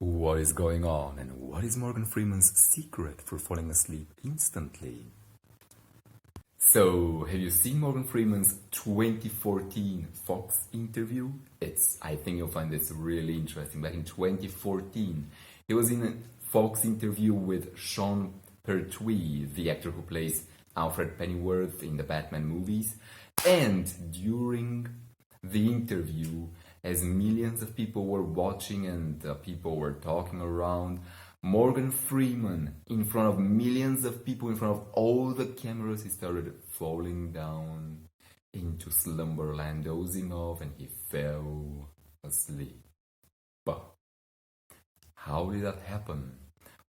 What is going on, and what is Morgan Freeman's secret for falling asleep instantly? So, have you seen Morgan Freeman's 2014 Fox interview? I think you'll find this really interesting. Back in 2014, he was in a Fox interview with Sean Pertwee, the actor who plays Alfred Pennyworth in the Batman movies. And during the interview, as millions of people were watching and people were talking around, Morgan Freeman, in front of millions of people, in front of all the cameras, he started falling down into slumberland, dozing off, and he fell asleep. But how did that happen?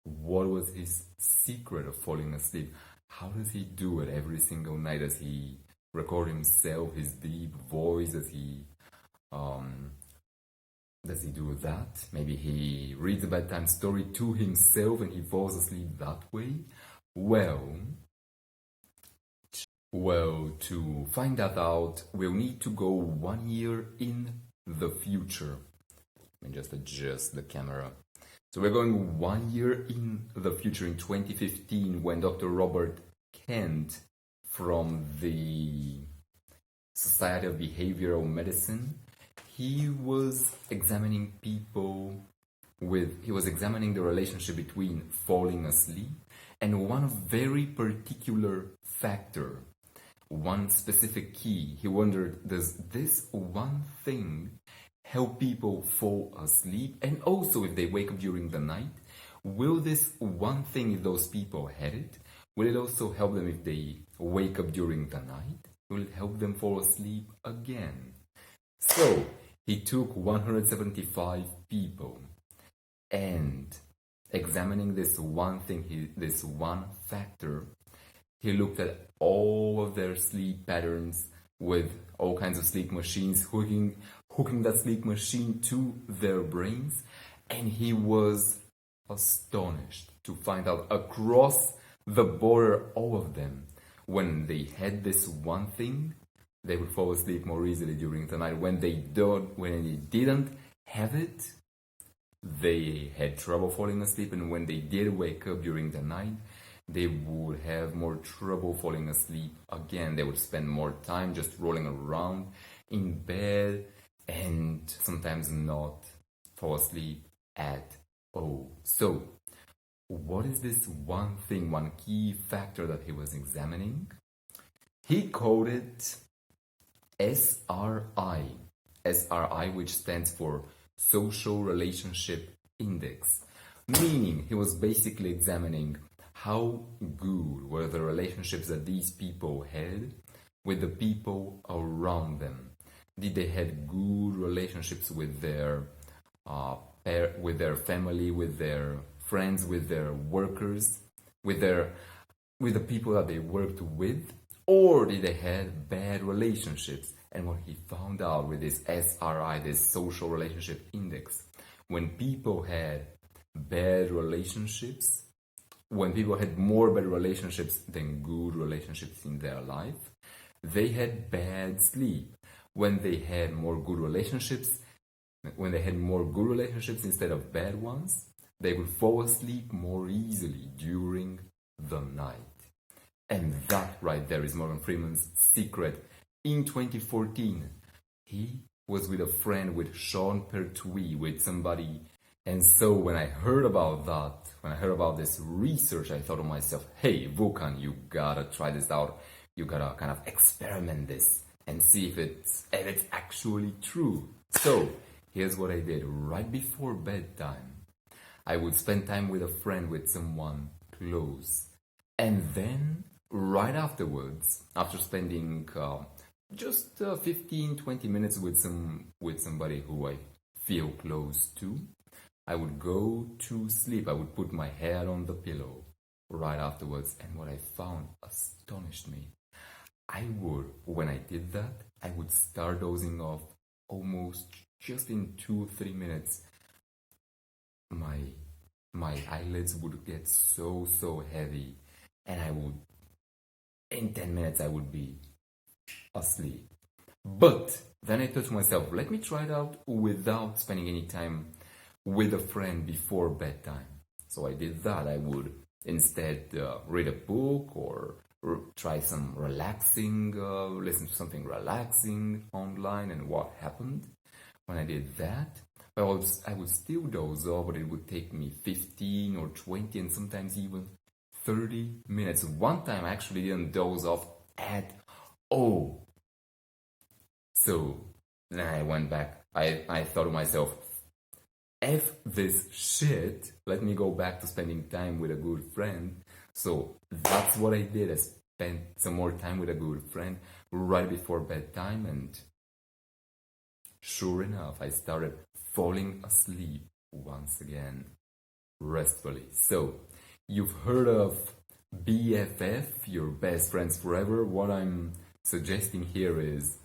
What was his secret of falling asleep? How does he do it every single night? Does he record himself, his deep voice? Does he do that? Maybe he reads a bedtime story to himself and he falls asleep that way? Well, to find that out, we'll need to go 1 year in the future. Let me just adjust the camera. So we're going 1 year in the future, in 2015, when Dr. Robert Kent from the Society of Behavioral Medicine, he was examining the relationship between falling asleep and one very particular factor, one specific key. He wondered, does this one thing help people fall asleep? And also, if they wake up during the night, will this one thing, if those people had it, will it also help them if they wake up during the night? Will it help them fall asleep again? So, he took 175 people and examining this one thing, this one factor, he looked at all of their sleep patterns with all kinds of sleep machines, hooking that sleep machine to their brains, and he was astonished to find out across the border, all of them, when they had this one thing, they would fall asleep more easily during the night. When they didn't have it, they had trouble falling asleep, and when they did wake up during the night, they would have more trouble falling asleep again. They would spend more time just rolling around in bed and sometimes not fall asleep at all. So, what is this one thing, one key factor that he was examining? He called it SRI, which stands for Social Relationship Index, meaning he was basically examining how good were the relationships that these people had with the people around them. Did they have good relationships with their family, with their friends, with their workers, with the people that they worked with? Or did they have bad relationships? And what he found out with this SRI, this Social Relationship Index, when people had bad relationships, when people had more bad relationships than good relationships in their life, they had bad sleep. When they had more good relationships, instead of bad ones, they would fall asleep more easily during the night. And that right there is Morgan Freeman's secret. In 2014, he was with a friend, with Sean Pertwee, with somebody. And so when I heard about this research, I thought to myself, hey, Vulcan, you gotta try this out. You gotta kind of experiment this and see if it's actually true. So here's what I did. Right before bedtime, I would spend time with a friend, with someone close. And then right afterwards, after spending just 15-20 minutes with somebody who I feel close to, I would go to sleep. I would put my head on the pillow right afterwards, and what I found astonished me. When I did that, I would start dozing off almost just in 2-3 minutes. My eyelids would get so heavy, and in 10 minutes I would be asleep. But then I thought to myself, let me try it out without spending any time with a friend before bedtime. So I did that. I would instead read a book or try some relaxing, listen to something relaxing online. And what happened when I did that? I would still doze off, but it would take me 15 or 20 and sometimes even 30 minutes. One time I actually didn't doze off at all. So then I went back. I thought to myself, F this shit, let me go back to spending time with a good friend. So that's what I did. I spent some more time with a good friend right before bedtime, and sure enough, I started falling asleep once again, restfully. So you've heard of BFF, your best friends forever. What I'm suggesting here is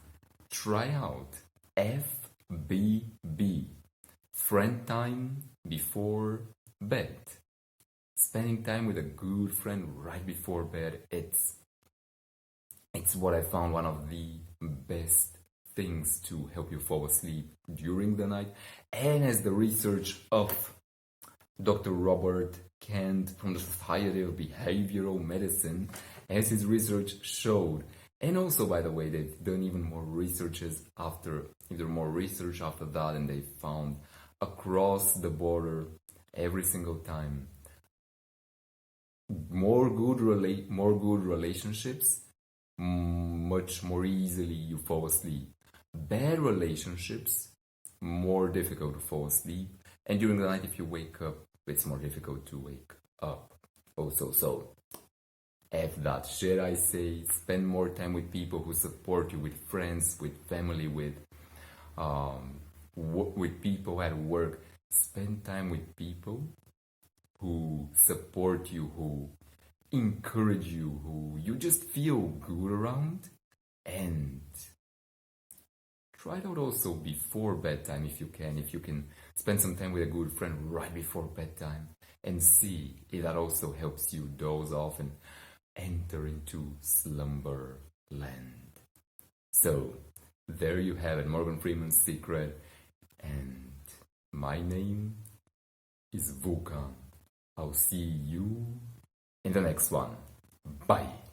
try out FBB, friend time before bed. Spending time with a good friend right before bed, it's what I found one of the best things to help you fall asleep during the night. And as the research of Dr. Robert Kent from the Society of Behavioral Medicine, as his research showed, and also, by the way, they've done even more researches after that, and they found across the border every single time more good relationships, much more easily you fall asleep. Bad relationships, more difficult to fall asleep, and during the night if you wake up, it's more difficult to wake up also. So F that shit, I say. Spend more time with people who support you, with friends, with family, with people at work. Spend time with people who support you, who encourage you, who you just feel good around. And try it out also before bedtime if you can. If you can spend some time with a good friend right before bedtime, and see if that also helps you doze off and enter into slumber land. So there you have it, Morgan Freeman's secret. And my name is Vulcan. I'll see you in the next one. Bye.